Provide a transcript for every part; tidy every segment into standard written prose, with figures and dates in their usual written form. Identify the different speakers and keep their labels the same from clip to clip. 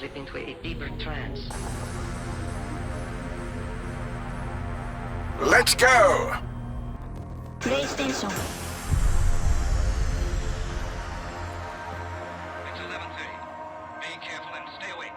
Speaker 1: slip into a deeper trance.
Speaker 2: Let's go!
Speaker 3: PlayStation.
Speaker 4: It's 11:30. Be careful and stay awake.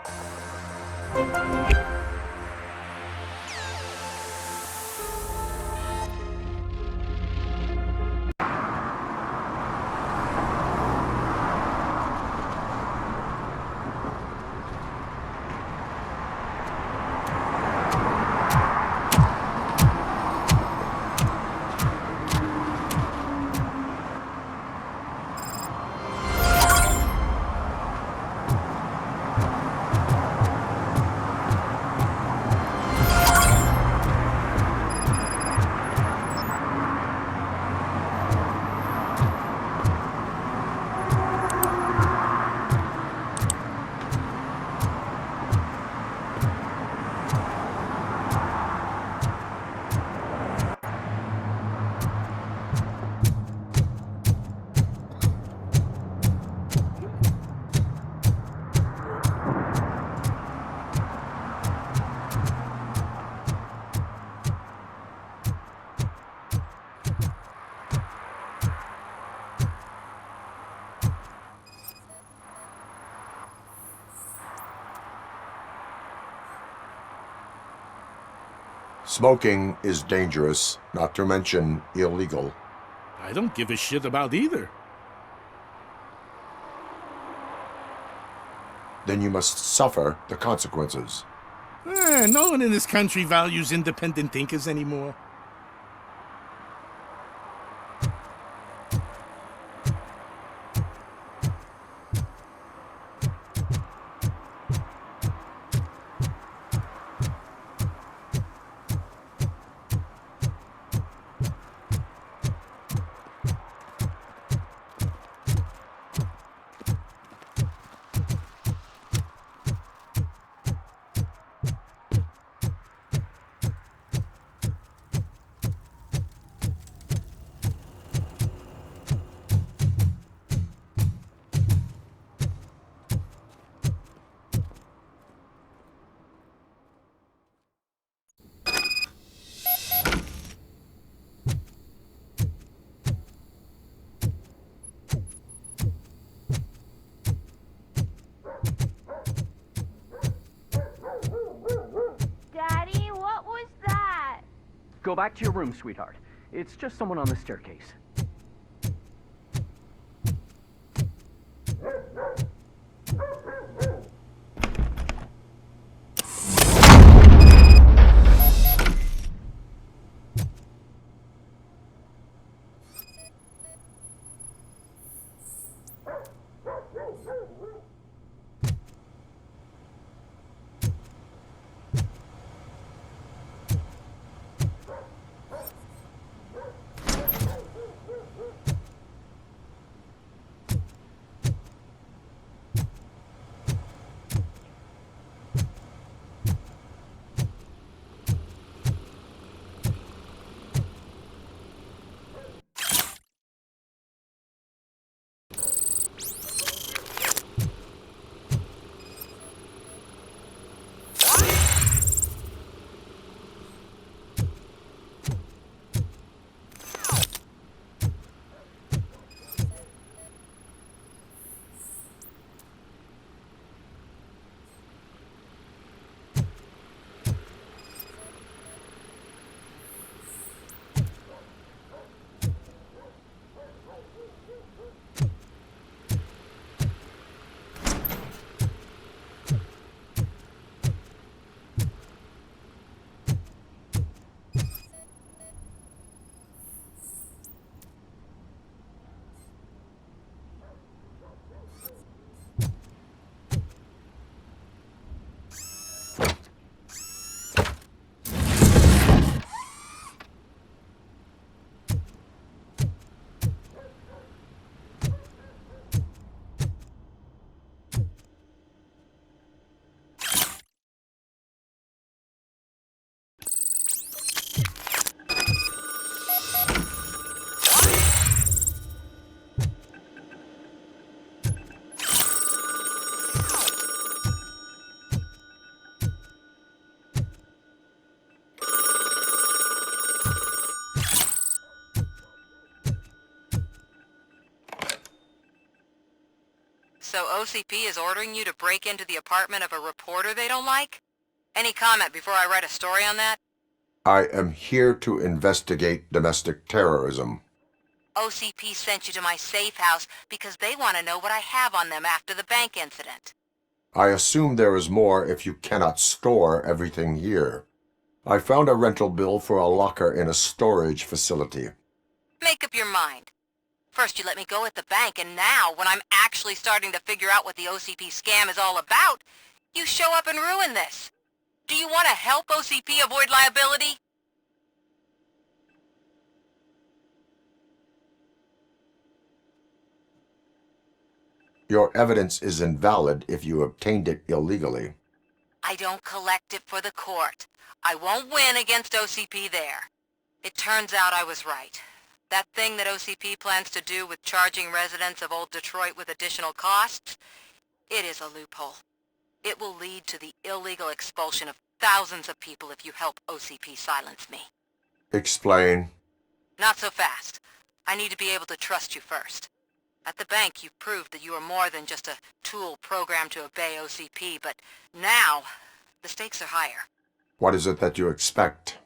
Speaker 2: Smoking is dangerous, not to mention illegal.
Speaker 5: I don't give a shit about either.
Speaker 2: Then you must suffer the consequences.
Speaker 5: No one in this country values independent thinkers anymore.
Speaker 6: Daddy, what was that?
Speaker 7: Go back to your room, sweetheart. It's just someone on the staircase.
Speaker 8: OCP is ordering you to break into the apartment of a reporter they don't like? Any comment before I write a story on that?
Speaker 2: I am here to investigate domestic terrorism.
Speaker 8: OCP sent you to my safe house because they want to know what I have on them after the bank incident.
Speaker 2: I assume there is more if you cannot store everything here. I found a rental bill for a locker in a storage facility.
Speaker 8: Make up your mind. First you let me go at the bank, and now, when I'm actually starting to figure out what the OCP scam is all about, you show up and ruin this. Do you want to help OCP avoid liability?
Speaker 2: Your evidence is invalid if you obtained it illegally.
Speaker 8: I don't collect it for the court. I won't win against OCP there. It turns out I was right. That thing that OCP plans to do with charging residents of Old Detroit with additional costs, it is a loophole. It will lead to the illegal expulsion of thousands of people if you help OCP silence me.
Speaker 2: Explain.
Speaker 8: Not so fast. I need to be able to trust you first. At the bank, you've proved that you are more than just a tool programmed to obey OCP, but now, the stakes are higher.
Speaker 2: What is it that you expect?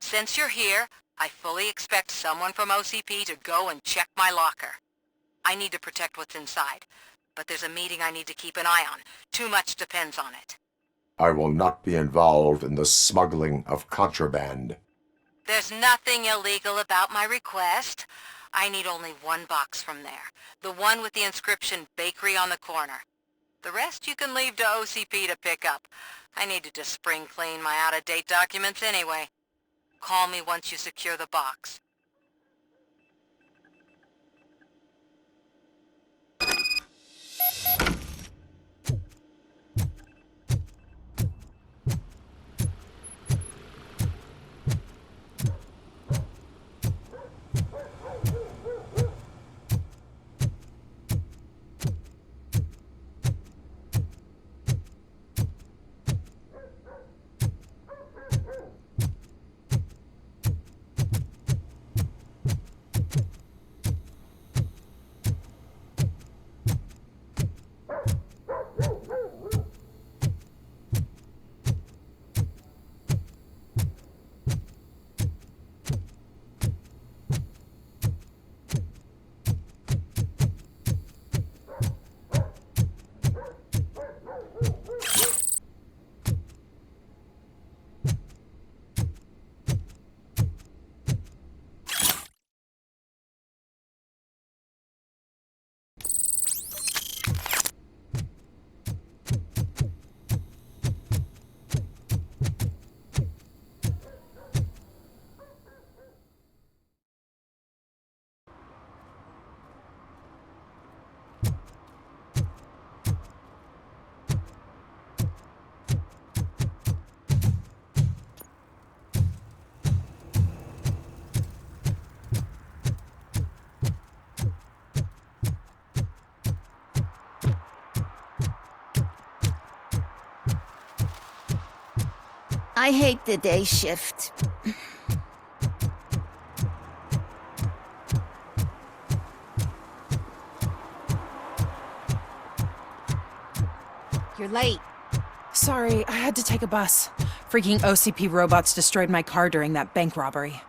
Speaker 8: Since you're here, I fully expect someone from OCP to go and check my locker. I need to protect what's inside, but there's a meeting I need to keep an eye on. Too much depends on it.
Speaker 2: I will not be involved in the smuggling of contraband.
Speaker 8: There's nothing illegal about my request. I need only one box from there. The one with the inscription Bakery on the corner. The rest you can leave to OCP to pick up. I needed to spring clean my out-of-date documents anyway. Call me once you secure the box.
Speaker 3: I hate the day shift.
Speaker 9: You're late. Sorry, I had to take a bus. Freaking OCP robots destroyed my car during that bank robbery.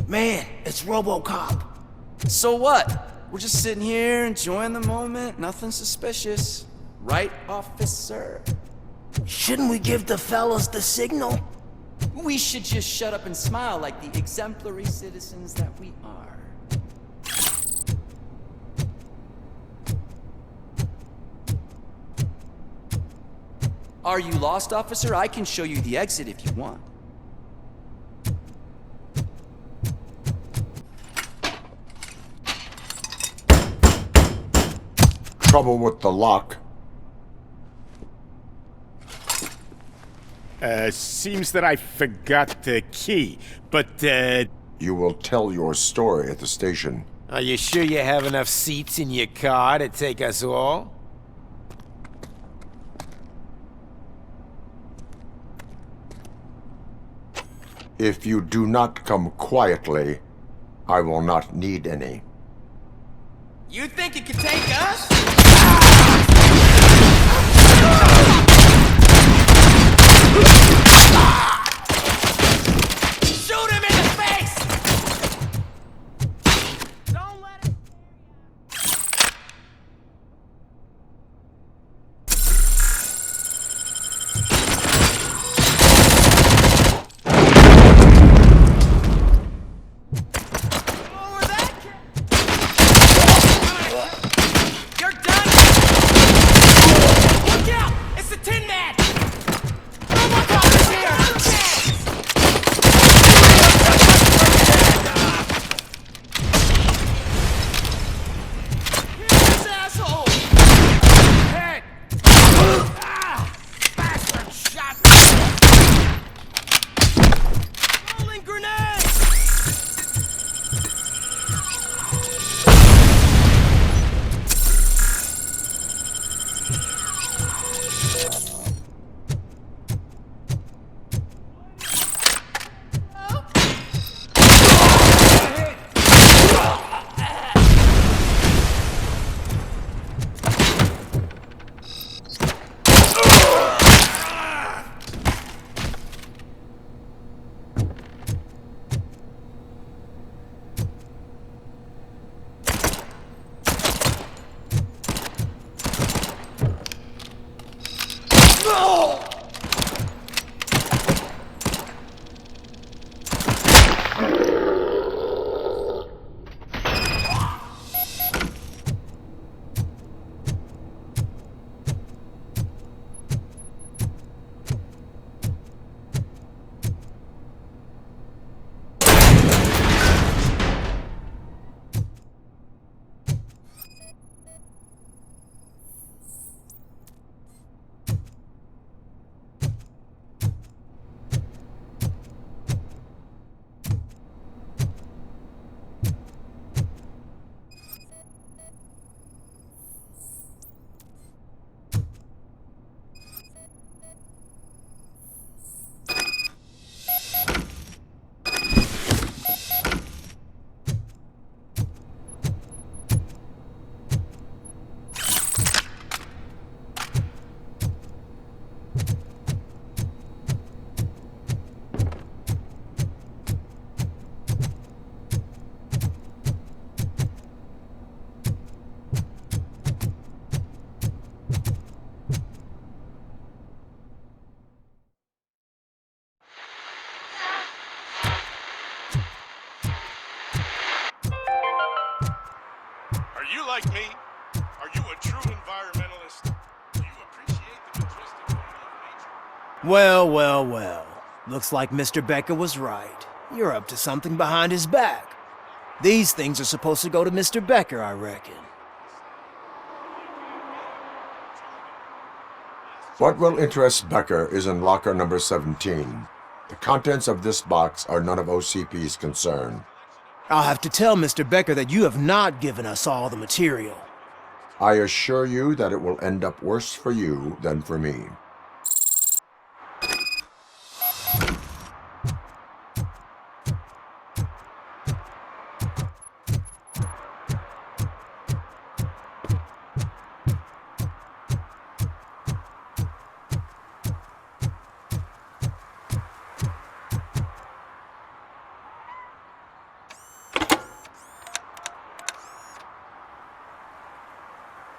Speaker 10: Man, it's Robocop. So what? We're just sitting here enjoying the moment, nothing suspicious. Right, officer?
Speaker 11: Shouldn't we give the fellas the signal?
Speaker 10: We should just shut up and smile like the exemplary citizens that we are. Are you lost, officer? I can show you the exit if you want.
Speaker 2: Trouble with the lock.
Speaker 5: Seems that I forgot the key, but,
Speaker 2: You will tell your story at the station.
Speaker 12: Are you sure you have enough seats in your car to take us all?
Speaker 2: If you do not come quietly, I will not need any.
Speaker 10: You think it could take us? Shoot him in the face! Don't let it... Over that kid! You're done! Look out! It's the Tin Man! Robocop is here! This asshole! Head! Bastard shot! Rolling grenade!
Speaker 5: are you like me? Are you a true environmentalist? Do you appreciate the majestic beauty of nature?
Speaker 11: Well, well, well. Looks like Mr. Becker was right. You're up to something behind his back. These things are supposed to go to Mr. Becker, I reckon.
Speaker 2: What will interest Becker is in locker number 17. The contents of this box are none of OCP's concern.
Speaker 11: I'll have to tell Mr. Becker that you have not given us all the material.
Speaker 2: I assure you that it will end up worse for you than for me.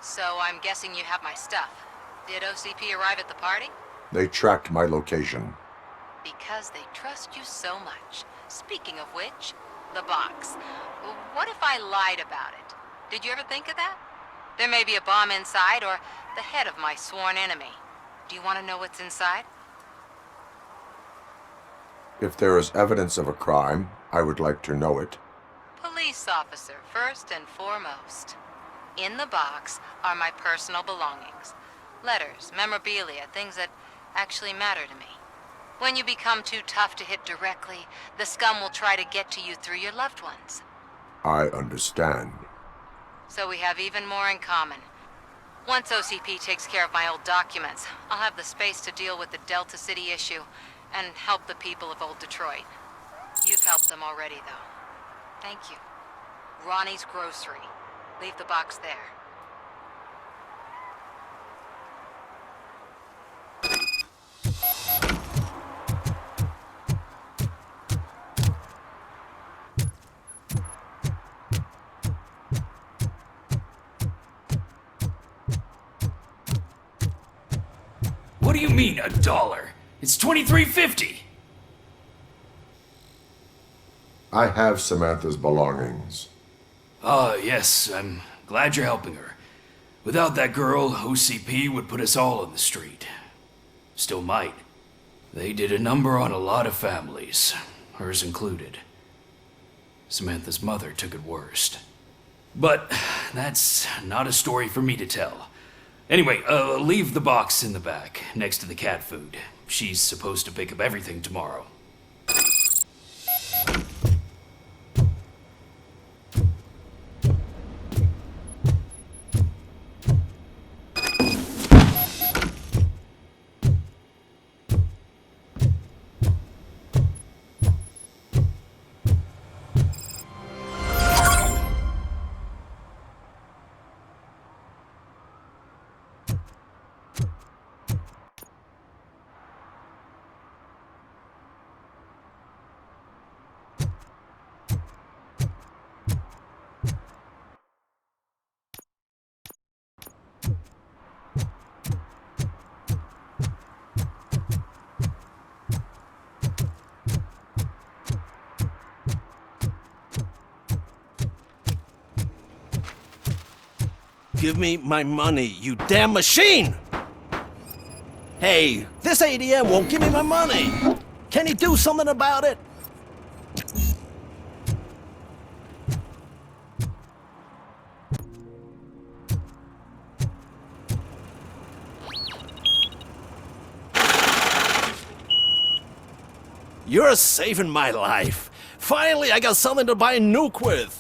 Speaker 8: So I'm guessing you have my stuff. Did OCP arrive at the party?
Speaker 2: They tracked my location.
Speaker 8: Because they trust you so much. Speaking of which, the box. What if I lied about it? Did you ever think of that? There may be a bomb inside or the head of my sworn enemy. Do you want to know what's inside?
Speaker 2: If there is evidence of a crime, I would like to know it.
Speaker 8: Police officer, first and foremost. In the box are my personal belongings. Letters, memorabilia, things that actually matter to me. When you become too tough to hit directly, the scum will try to get to you through your loved ones.
Speaker 2: I understand.
Speaker 8: So we have even more in common. Once OCP takes care of my old documents, I'll have the space to deal with the Delta City issue and help the people of Old Detroit. You've helped them already, though. Thank you. Ronnie's Grocery. Leave the box there.
Speaker 13: What do you mean, $1? It's $23.50.
Speaker 2: I have Samantha's belongings.
Speaker 13: Yes, I'm glad you're helping her. Without that girl, OCP would put us all on the street. Still might. They did a number on a lot of families, hers included. Samantha's mother took it worst. But that's not a story for me to tell. Anyway, leave the box in the back, next to the cat food. She's supposed to pick up everything tomorrow.
Speaker 11: Give me my money, you damn machine! Hey, this ADM won't give me my money! Can he do something about it? You're saving my life. Finally, I got something to buy a nuke with.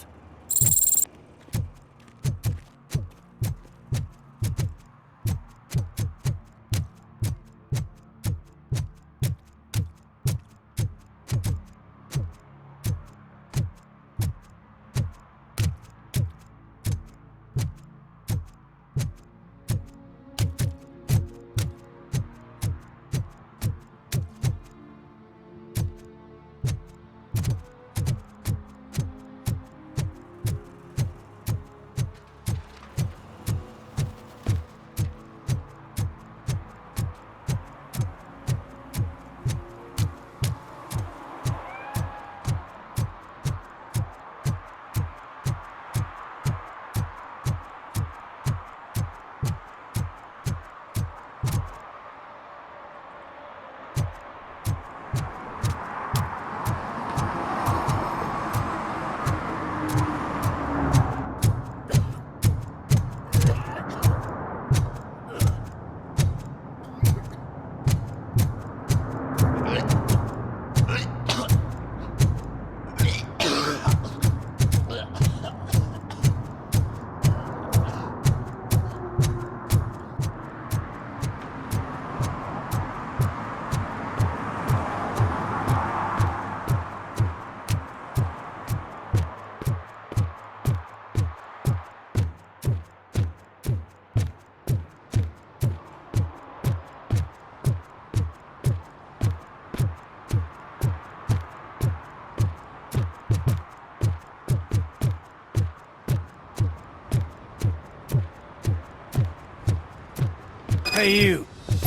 Speaker 11: Hey you!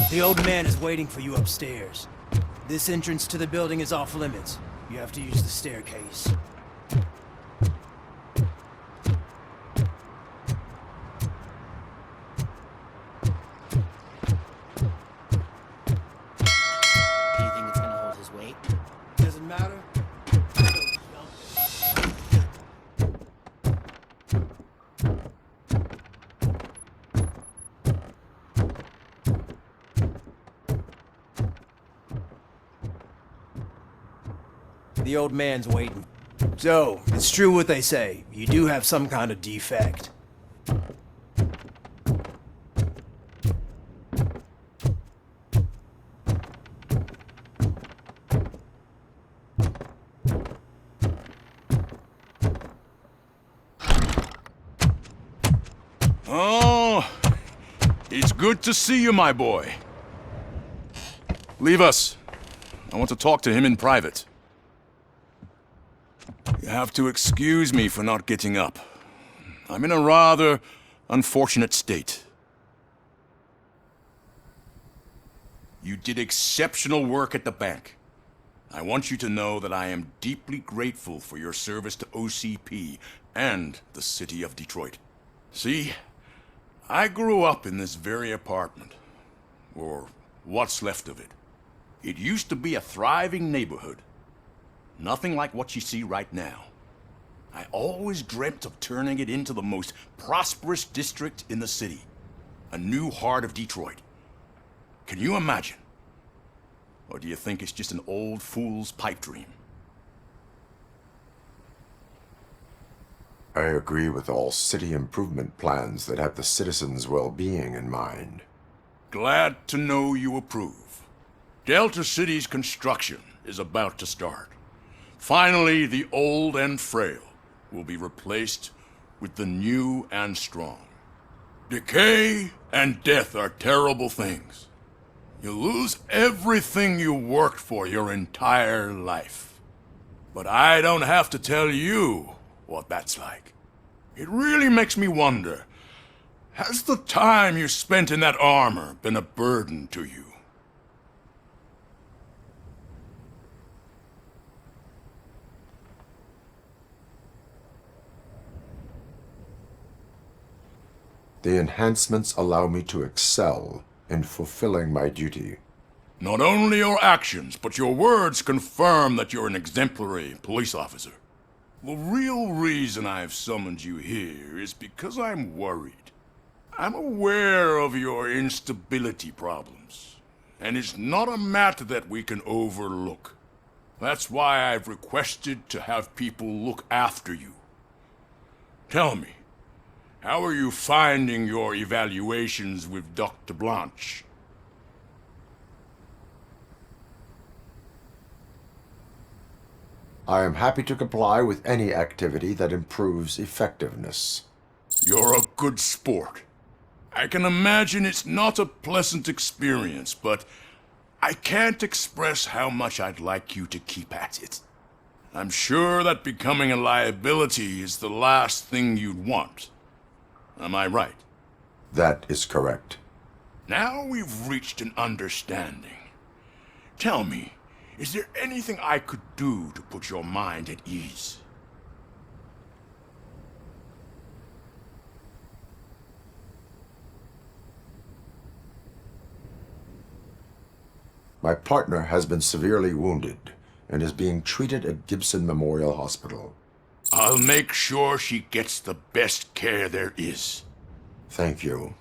Speaker 11: The old man is waiting for you upstairs. This entrance to the building is off limits. You have to use the staircase.
Speaker 1: Do you think it's gonna hold his weight?
Speaker 11: Doesn't matter. The old man's waiting. So, it's true what they say. You do have some kind of defect.
Speaker 5: Oh, it's good to see you, my boy. Leave us. I want to talk to him in private. You have to excuse me for not getting up. I'm in a rather unfortunate state. You did exceptional work at the bank. I want you to know that I am deeply grateful for your service to OCP and the city of Detroit. See, I grew up in this very apartment, or what's left of it. It used to be a thriving neighborhood. Nothing like what you see right now. I always dreamt of turning it into the most prosperous district in the city. A new heart of Detroit. Can you imagine? Or do you think it's just an old fool's pipe dream?
Speaker 2: I agree with all city improvement plans that have the citizens' well-being in mind.
Speaker 5: Glad to know you approve. Delta City's construction is about to start. Finally, the old and frail will be replaced with the new and strong. Decay and death are terrible things. You lose everything you worked for your entire life. But I don't have to tell you what that's like. It really makes me wonder, has the time you spent in that armor been a burden to you?
Speaker 2: The enhancements allow me to excel in fulfilling my duty.
Speaker 5: Not only your actions, but your words confirm that you're an exemplary police officer. The real reason I've summoned you here is because I'm worried. I'm aware of your instability problems, and it's not a matter that we can overlook. That's why I've requested to have people look after you. Tell me, how are you finding your evaluations with Dr. Blanche?
Speaker 2: I am happy to comply with any activity that improves effectiveness.
Speaker 5: You're a good sport. I can imagine it's not a pleasant experience, but I can't express how much I'd like you to keep at it. I'm sure that becoming a liability is the last thing you'd want. Am I right?
Speaker 2: That is correct.
Speaker 5: Now we've reached an understanding. Tell me, is there anything I could do to put your mind at ease?
Speaker 2: My partner has been severely wounded and is being treated at Gibson Memorial Hospital.
Speaker 5: I'll make sure she gets the best care there is.
Speaker 2: Thank you.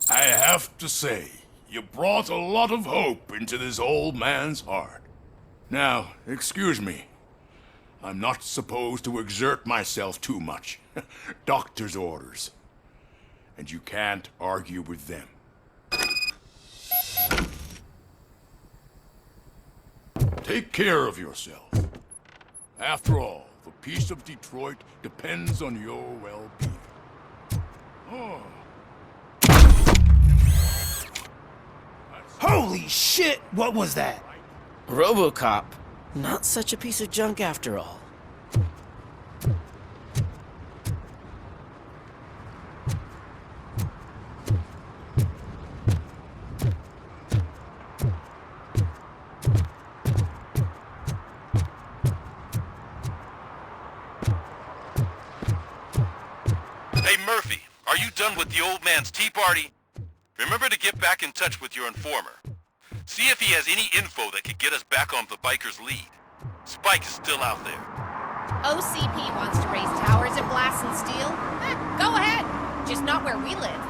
Speaker 5: I have to say, you brought a lot of hope into this old man's heart. Now, excuse me. I'm not supposed to exert myself too much. Doctor's orders. And you can't argue with them. Take care of yourself. After all, the peace of Detroit depends on your well-being. Oh.
Speaker 11: Holy shit! What was that?
Speaker 1: Robocop. Not such a piece of junk after all.
Speaker 14: Hey Murphy, are you done with the old man's tea party? Remember to get back in touch with your informer. See if he has any info that could get us back on the biker's lead. Spike is still out there.
Speaker 3: OCP wants to raise towers and blast and steal? Go ahead. Just not where we live.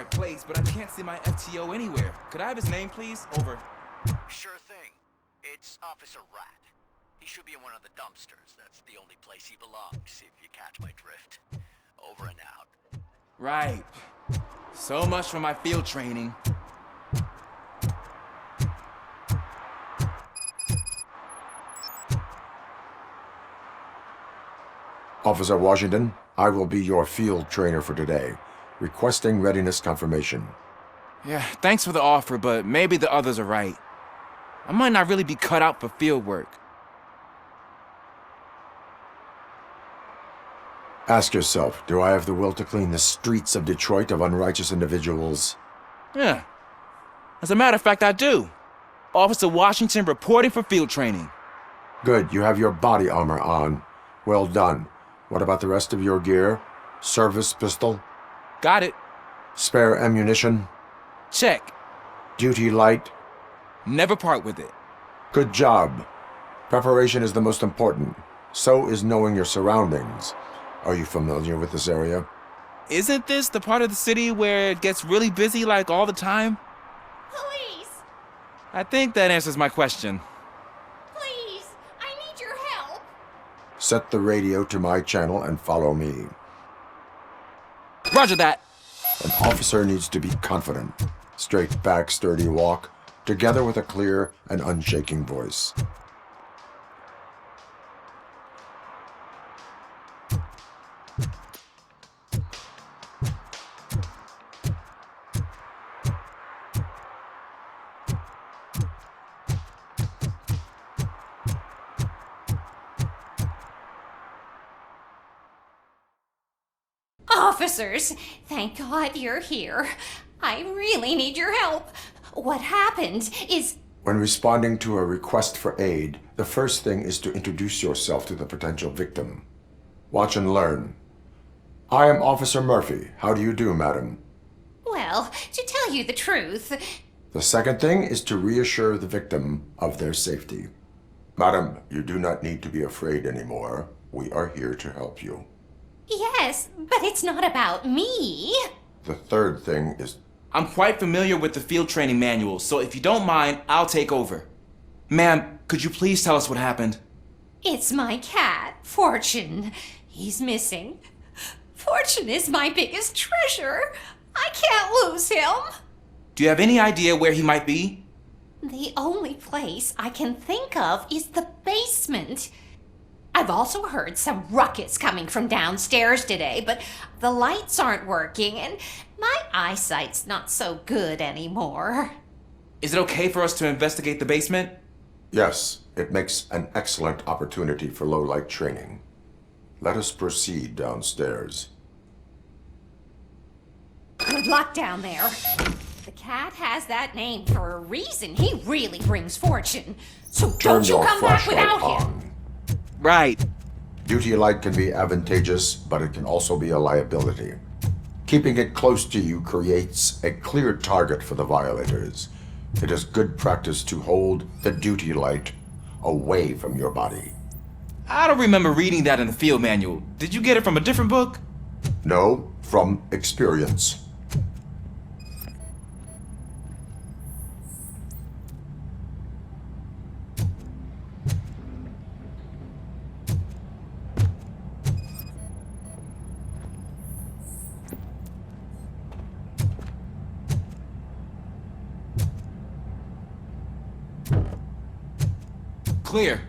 Speaker 15: right place, but I can't see my FTO anywhere. Could I have his name, please? Over.
Speaker 7: Sure thing. It's Officer Rat. He should be in one of the dumpsters. That's the only place he belongs, if you catch my drift. Over and out.
Speaker 15: Right. So much for my field training.
Speaker 2: Officer Washington, I will be your field trainer for today. Requesting readiness confirmation.
Speaker 15: Yeah, thanks for the offer, but maybe the others are right. I might not really be cut out for field work.
Speaker 2: Ask yourself, do I have the will to clean the streets of Detroit of unrighteous individuals?
Speaker 15: Yeah. As a matter of fact, I do. Officer Washington reporting for field training.
Speaker 2: Good, you have your body armor on. Well done. What about the rest of your gear? Service pistol?
Speaker 15: Got it.
Speaker 2: Spare ammunition?
Speaker 15: Check.
Speaker 2: Duty light?
Speaker 15: Never part with it.
Speaker 2: Good job. Preparation is the most important. So is knowing your surroundings. Are you familiar with this area?
Speaker 15: Isn't this the part of the city where it gets really busy like all the time?
Speaker 3: Police!
Speaker 15: I think that answers my question.
Speaker 3: Please! I need your help!
Speaker 2: Set the radio to my channel and follow me.
Speaker 15: Roger that!
Speaker 2: An officer needs to be confident. Straight back, sturdy walk, together with a clear and unshaking voice.
Speaker 3: Officers, thank God you're here. I really need your help. What happened is...
Speaker 2: When responding to a request for aid, the first thing is to introduce yourself to the potential victim. Watch and learn. I am Officer Murphy. How do you do, madam?
Speaker 3: Well, to tell you the truth...
Speaker 2: The second thing is to reassure the victim of their safety. Madam, you do not need to be afraid anymore. We are here to help you.
Speaker 3: Yes, but it's not about me.
Speaker 2: The third thing is...
Speaker 15: I'm quite familiar with the field training manual, so if you don't mind, I'll take over. Ma'am, could you please tell us what happened?
Speaker 3: It's my cat, Fortune. He's missing. Fortune is my biggest treasure. I can't lose him.
Speaker 15: Do you have any idea where he might be?
Speaker 3: The only place I can think of is the basement. I've also heard some ruckus coming from downstairs today, but the lights aren't working and my eyesight's not so good anymore.
Speaker 15: Is it okay for us to investigate the basement?
Speaker 2: Yes, it makes an excellent opportunity for low-light training. Let us proceed downstairs.
Speaker 3: Good luck down there. The cat has that name for a reason. He really brings fortune. So don't you come back without him.
Speaker 15: Right.
Speaker 2: Duty light can be advantageous, but it can also be a liability. Keeping it close to you creates a clear target for the violators. It is good practice to hold the duty light away from your body.
Speaker 15: I don't remember reading that in the field manual. Did you get it from a different book?
Speaker 2: No, from experience.
Speaker 15: Clear.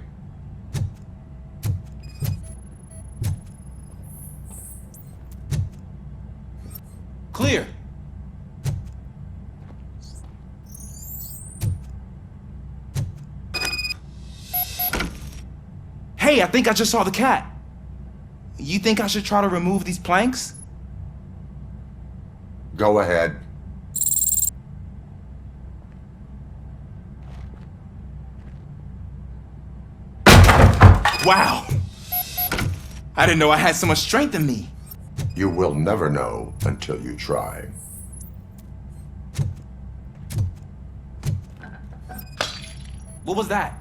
Speaker 15: Clear. Hey, I think I just saw the cat. You think I should try to remove these planks?
Speaker 2: Go ahead.
Speaker 15: Wow! I didn't know I had so much strength in me.
Speaker 2: You will never know until you try.
Speaker 15: What was that?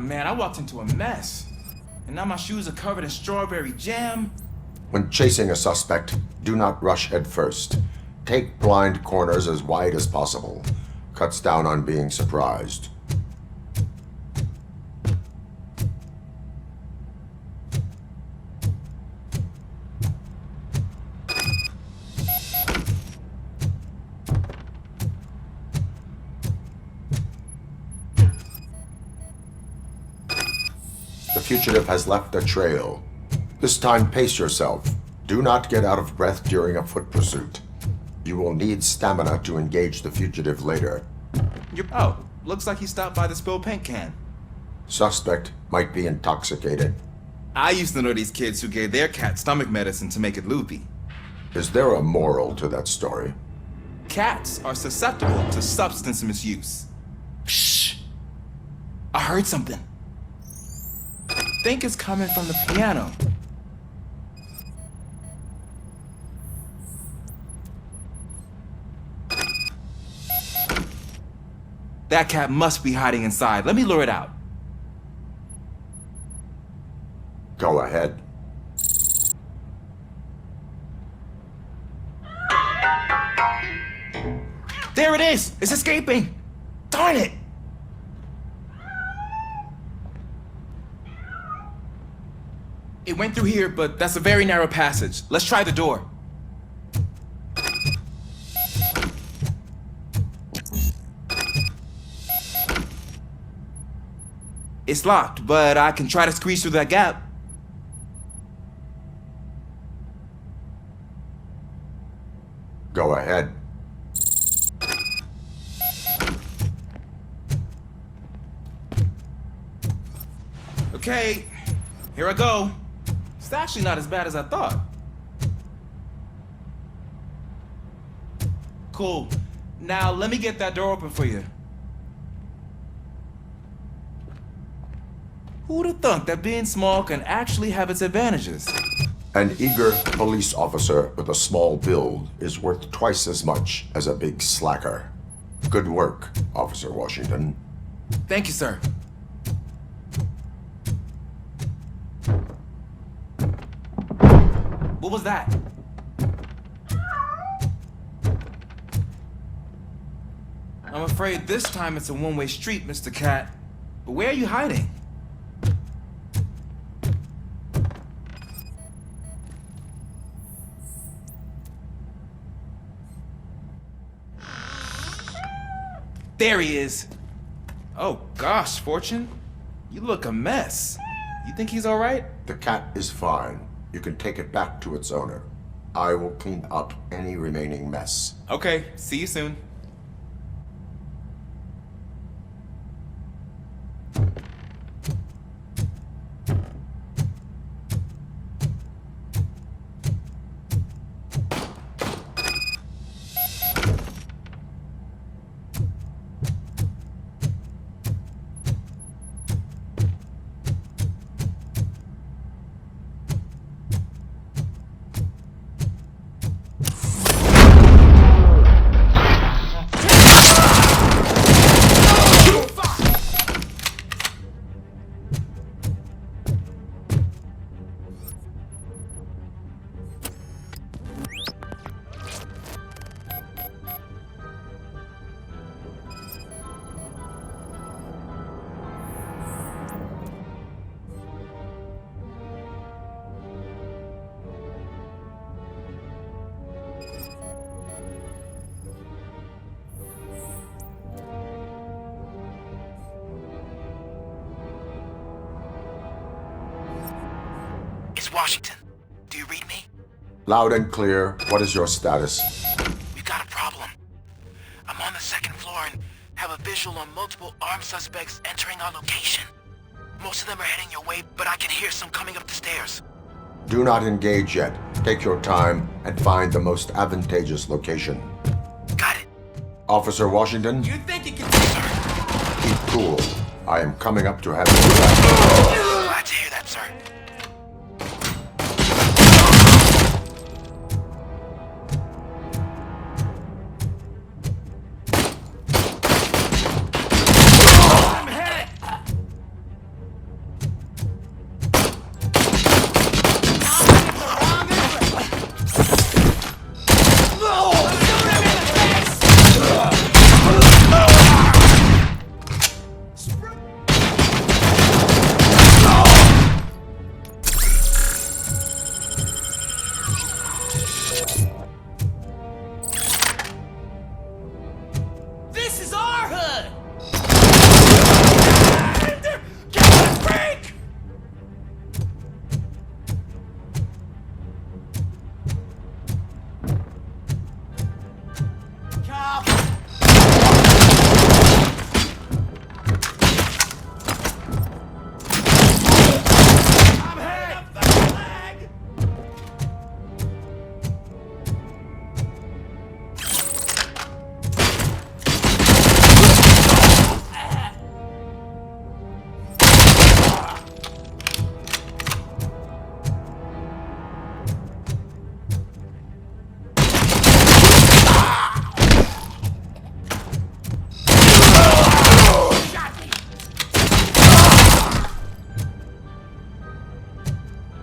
Speaker 15: man, I walked into a mess. And now my shoes are covered in strawberry jam.
Speaker 2: When chasing a suspect, do not rush head first. Take blind corners as wide as possible. Cuts down on being surprised. The fugitive has left a trail. This time, pace yourself. Do not get out of breath during a foot pursuit. You will need stamina to engage the fugitive later.
Speaker 15: Oh, looks like he stopped by the spilled paint can.
Speaker 2: Suspect might be intoxicated.
Speaker 15: I used to know these kids who gave their cat stomach medicine to make it loopy.
Speaker 2: Is there a moral to that story?
Speaker 15: Cats are susceptible to substance misuse. Shh! I heard something. I think it's coming from the piano. That cat must be hiding inside. Let me lure it out.
Speaker 2: Go ahead.
Speaker 15: There it is! It's escaping! Darn it! It went through here, but that's a very narrow passage. Let's try the door. It's locked, but I can try to squeeze through that gap.
Speaker 2: Go ahead.
Speaker 15: Okay, here I go. It's actually not as bad as I thought. Cool. Now let me get that door open for you. Who'd have thunk that being small can actually have its advantages?
Speaker 2: An eager police officer with a small build is worth twice as much as a big slacker. Good work, Officer Washington.
Speaker 15: Thank you, sir. What was that? I'm afraid this time it's a one-way street, Mr. Cat. But where are you hiding? There he is. Oh gosh, Fortune. You look a mess. You think he's all right?
Speaker 2: The cat is fine. You can take it back to its owner. I will clean up any remaining mess.
Speaker 15: Okay, see you soon.
Speaker 7: It's Washington. Do you read me?
Speaker 2: Loud and clear. What is your status?
Speaker 7: We've got a problem. I'm on the second floor and have a visual on multiple armed suspects entering our location. Most of them are heading your way, but I can hear some coming up the stairs.
Speaker 2: Do not engage yet. Take your time and find the most advantageous location.
Speaker 7: Got it.
Speaker 2: Officer Washington,
Speaker 15: You think you can...
Speaker 2: keep cool. I am coming up to have you back.
Speaker 7: Glad to hear that, sir.
Speaker 10: is our hood! Get on the brake! Cop! I'm hit! The leg!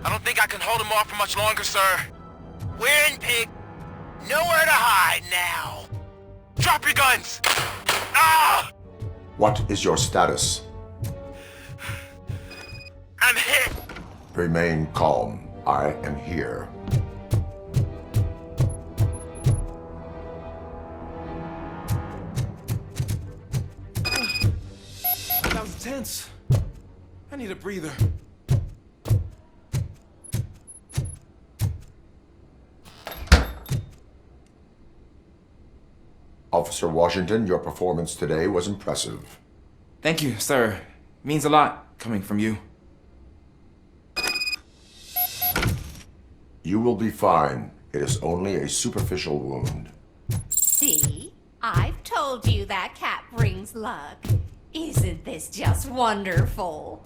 Speaker 7: I don't think I can hold him off for much longer, sir. We're in, pig. Nowhere to hide now. Drop your guns! Ah!
Speaker 2: What is your status?
Speaker 7: I'm hit!
Speaker 2: Remain calm. I am here.
Speaker 15: That was tense. I need a breather.
Speaker 2: Officer Washington, your performance today was impressive.
Speaker 15: Thank you, sir. Means a lot coming from you.
Speaker 2: You will be fine. It is only a superficial wound.
Speaker 3: See? I've told you that cat brings luck. Isn't this just wonderful?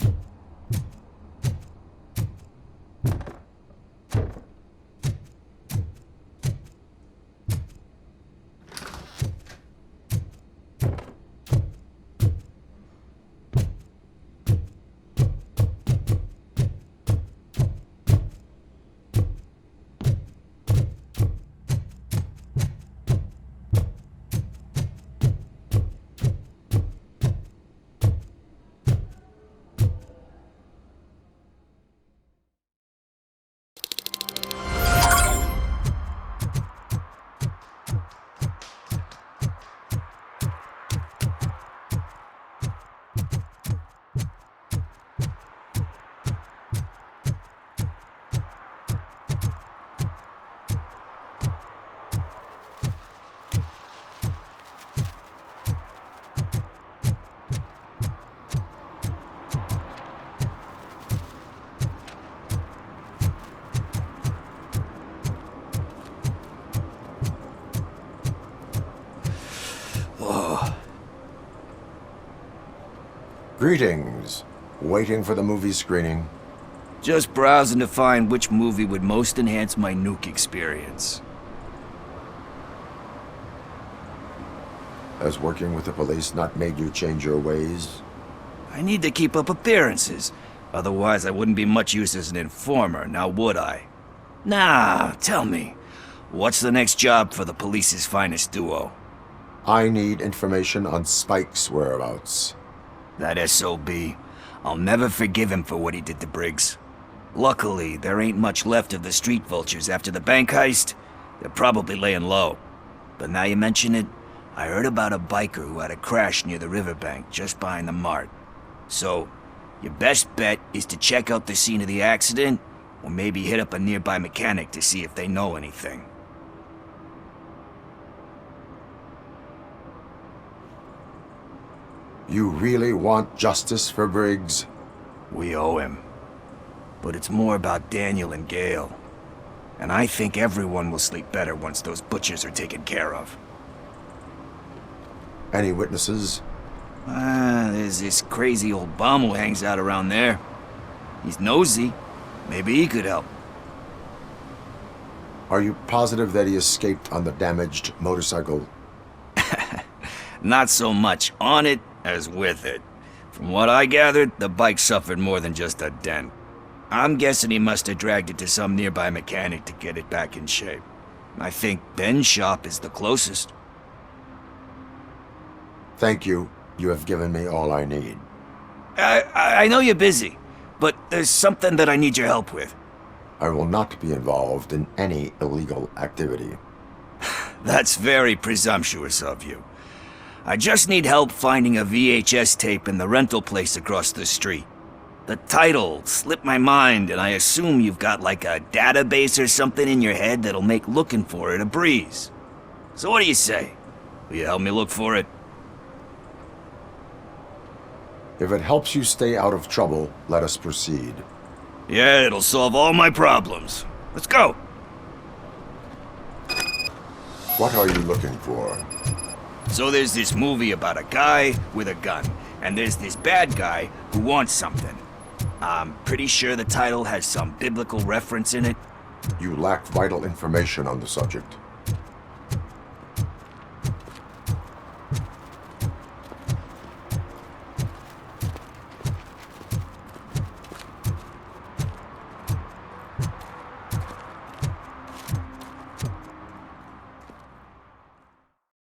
Speaker 2: Greetings. Waiting for the movie screening?
Speaker 16: Just browsing to find which movie would most enhance my nuke experience.
Speaker 2: Has working with the police not made you change your ways?
Speaker 16: I need to keep up appearances. Otherwise, I wouldn't be much use as an informer, now would I? Nah, tell me. What's the next job for the police's finest duo?
Speaker 2: I need information on Spike's whereabouts.
Speaker 16: That SOB. I'll never forgive him for what he did to Briggs. Luckily, there ain't much left of the street vultures after the bank heist. They're probably laying low. But now you mention it, I heard about a biker who had a crash near the riverbank just behind the mart. So, your best bet is to check out the scene of the accident, or maybe hit up a nearby mechanic to see if they know anything.
Speaker 2: You really want justice for Briggs?
Speaker 16: We owe him. But it's more about Daniel and Gale. And I think everyone will sleep better once those butchers are taken care of.
Speaker 2: Any witnesses?
Speaker 16: There's this crazy old bum who hangs out around there. He's nosy. Maybe he could help.
Speaker 2: Are you positive that he escaped on the damaged motorcycle?
Speaker 16: Not so much on it as with it. From what I gathered, the bike suffered more than just a dent. I'm guessing he must have dragged it to some nearby mechanic to get it back in shape. I think Ben's shop is the closest.
Speaker 2: Thank you. You have given me all I need.
Speaker 16: I know you're busy, but there's something that I need your help with.
Speaker 2: I will not be involved in any illegal activity.
Speaker 16: That's very presumptuous of you. I just need help finding a VHS tape in the rental place across the street. The title slipped my mind, and I assume you've got like a database or something in your head that'll make looking for it a breeze. So what do you say? Will you help me look for it?
Speaker 2: If it helps you stay out of trouble, let us proceed.
Speaker 16: Yeah, it'll solve all my problems. Let's go!
Speaker 2: What are you looking for?
Speaker 16: So there's this movie about a guy with a gun, and there's this bad guy who wants something. I'm pretty sure the title has some biblical reference in it.
Speaker 2: You lack vital information on the subject.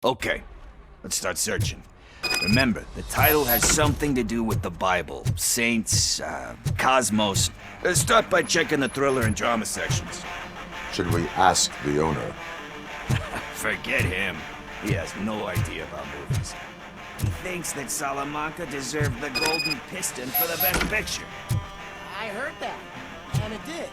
Speaker 16: Okay, let's start searching. Remember, the title has something to do with the Bible, saints, cosmos. Start by checking the thriller and drama sections.
Speaker 2: Should we ask the owner?
Speaker 16: Forget him. He has no idea about movies. He thinks that Salamanca deserved the Golden Piston for the best picture.
Speaker 11: I heard that, and it did.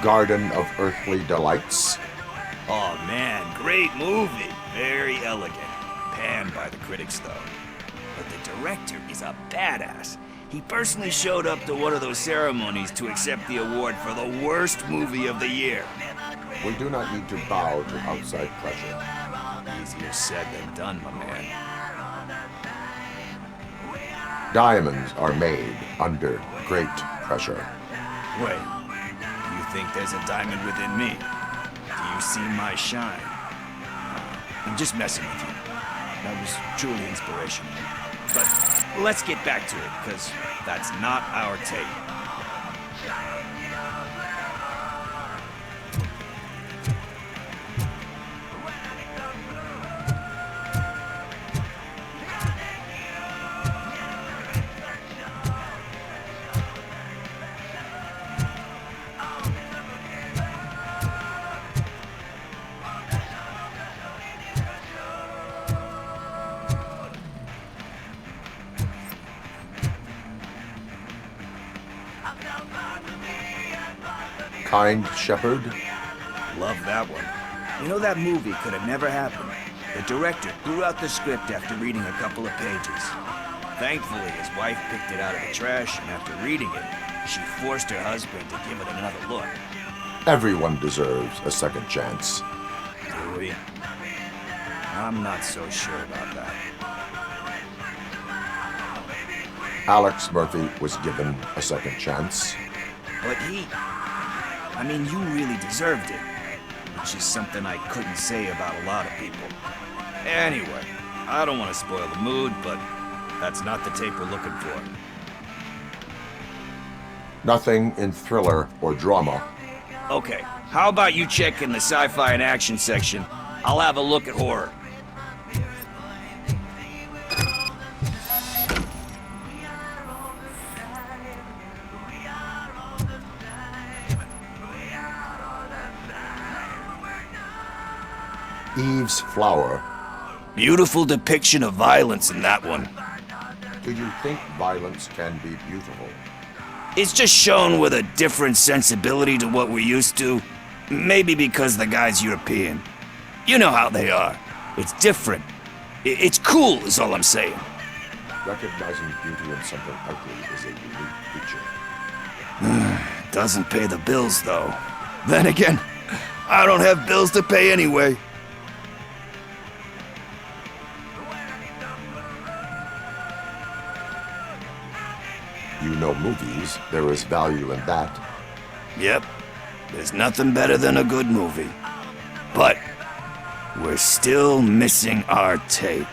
Speaker 2: Garden of Earthly Delights?
Speaker 16: Oh man, great movie. Very elegant. Panned by the critics though. But the director is a badass. He personally showed up to one of those ceremonies to accept the award for the worst movie of the year.
Speaker 2: We do not need to bow to outside pressure.
Speaker 16: Easier said than done, my man.
Speaker 2: Diamonds are made under great pressure.
Speaker 16: Wait, you think there's a diamond within me? Do you see my shine? I'm just messing with you. That was truly inspirational. But let's get back to it, because that's not our tape.
Speaker 2: Kind Shepherd?
Speaker 16: Love that one. You know, that movie could have never happened. The director threw out the script after reading a couple of pages. Thankfully, his wife picked it out of the trash, and after reading it, she forced her husband to give it another look.
Speaker 2: Everyone deserves a second chance.
Speaker 16: Do we? I'm not so sure about that.
Speaker 2: Alex Murphy was given a second chance.
Speaker 16: But I mean, you really deserved it. Which is something I couldn't say about a lot of people. Anyway, I don't want to spoil the mood, but that's not the tape we're looking for.
Speaker 2: Nothing in thriller or drama.
Speaker 16: Okay, how about you check in the sci-fi and action section? I'll have a look at horror.
Speaker 2: Eve's Flower.
Speaker 16: Beautiful depiction of violence in that one.
Speaker 2: Do you think violence can be beautiful?
Speaker 16: It's just shown with a different sensibility to what we're used to. Maybe because the guy's European. You know how they are. It's different. It's cool, is all I'm saying.
Speaker 2: Recognizing beauty in something ugly is a unique feature.
Speaker 16: Doesn't pay the bills, though. Then again, I don't have bills to pay anyway.
Speaker 2: You know movies, there is value in that.
Speaker 16: Yep, there's nothing better than a good movie. But we're still missing our tape.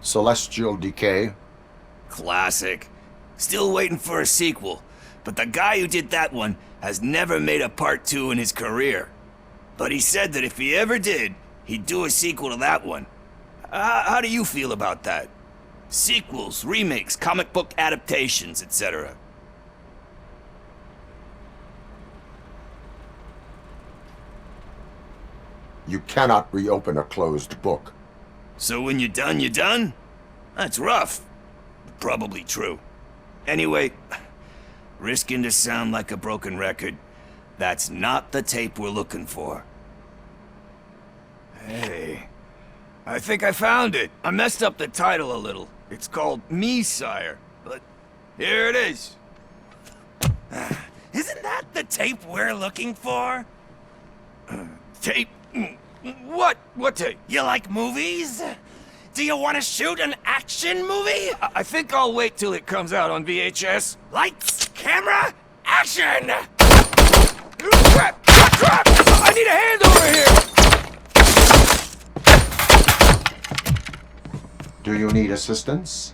Speaker 2: Celestial Decay.
Speaker 16: Classic. Still waiting for a sequel, but the guy who did that one has never made a part 2 in his career. But he said that if he ever did, he'd do a sequel to that one. How do you feel about that? Sequels, remakes, comic book adaptations, etc.
Speaker 2: You cannot reopen a closed book.
Speaker 16: So when you're done, you're done? That's rough. Probably true. Anyway, risking to sound like a broken record, that's not the tape we're looking for. Hey, I think I found it. I messed up the title a little. It's called Me, Sire, but here it is. Isn't that the tape we're looking for? Tape? What? What tape? You like movies? Do you want to shoot an action movie? I think I'll wait till it comes out on VHS. Lights, camera, action! Crap! Crap! I need a hand over here!
Speaker 2: Do you need assistance?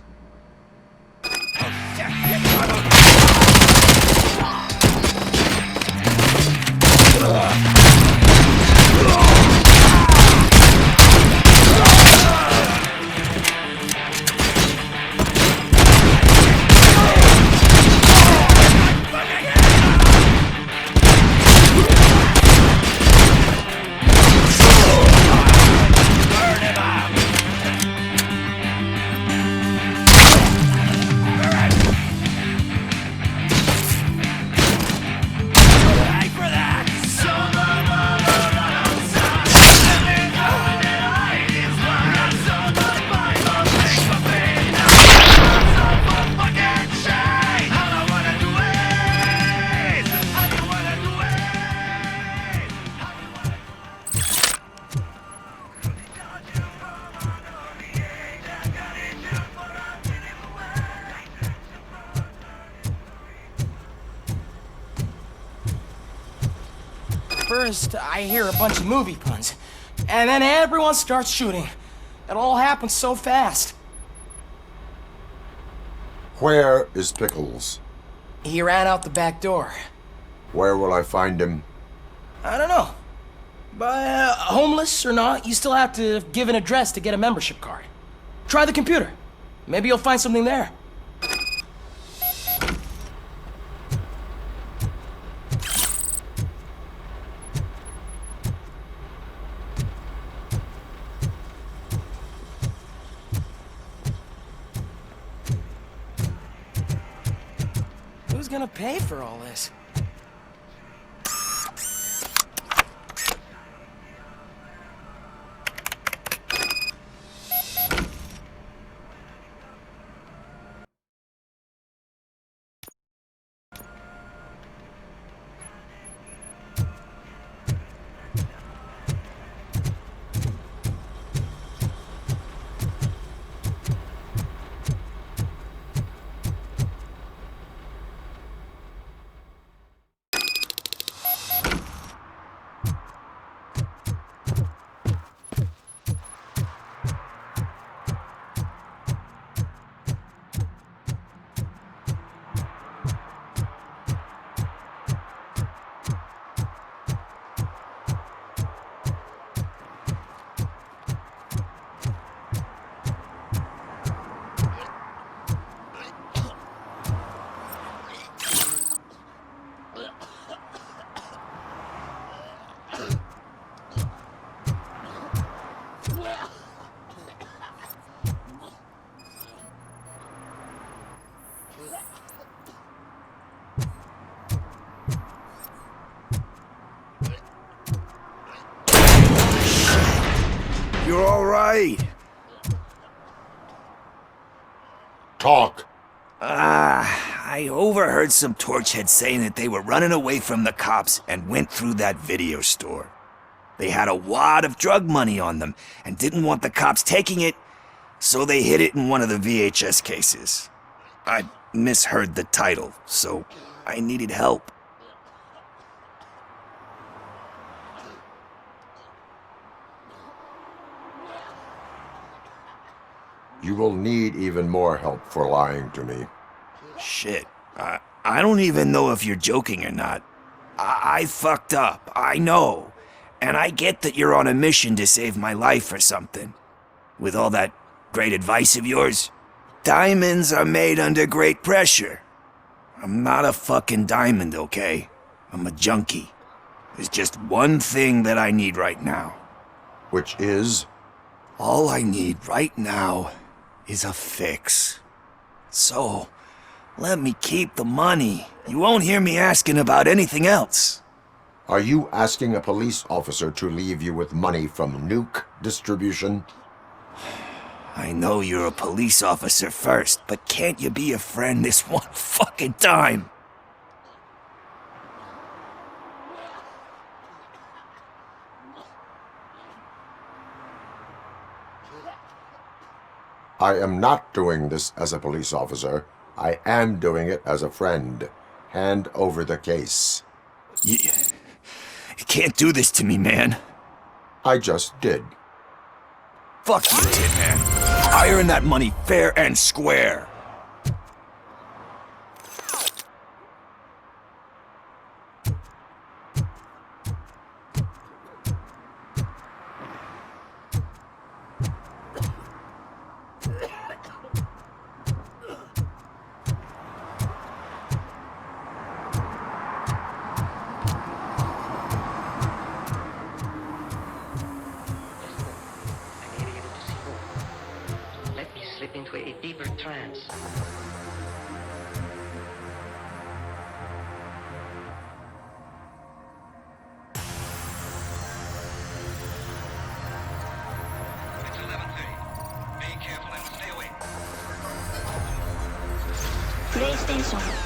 Speaker 1: First, I hear a bunch of movie puns, and then everyone starts shooting. It all happens so fast.
Speaker 2: Where is Pickles?
Speaker 1: He ran out the back door.
Speaker 2: Where will I find him?
Speaker 1: I don't know. But homeless or not, you still have to give an address to get a membership card. Try the computer. Maybe you'll find something there. Who's gonna pay for all this?
Speaker 2: Talk.
Speaker 16: I overheard some torchheads saying that they were running away from the cops and went through that video store. They had a wad of drug money on them and didn't want the cops taking it, so they hid it in one of the VHS cases. I misheard the title, so I needed help.
Speaker 2: You will need even more help for lying to me.
Speaker 16: Shit, I don't even know if you're joking or not. I fucked up, I know. And I get that you're on a mission to save my life or something. With all that great advice of yours, diamonds are made under great pressure. I'm not a fucking diamond, okay? I'm a junkie. There's just one thing that I need right now.
Speaker 2: Which is?
Speaker 16: All I need right now is a fix. So, let me keep the money. You won't hear me asking about anything else.
Speaker 2: Are you asking a police officer to leave you with money from nuke distribution?
Speaker 16: I know you're a police officer first, but can't you be a friend this one fucking time?
Speaker 2: I am not doing this as a police officer. I am doing it as a friend. Hand over the case.
Speaker 16: You can't do this to me, man.
Speaker 2: I just did.
Speaker 16: Fuck you, Tin Man. I earned that money fair and square.
Speaker 17: Into a deeper trance.
Speaker 4: It's 11:30. Be careful and stay awake.
Speaker 6: PlayStation.